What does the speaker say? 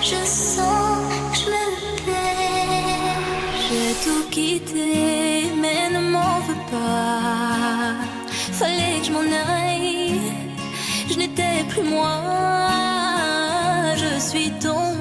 Je sens que je me perds. J'ai tout quitté, mais ne m'en veux pas. Fallait que je m'en aille, je n'étais plus moi. Je suis tombée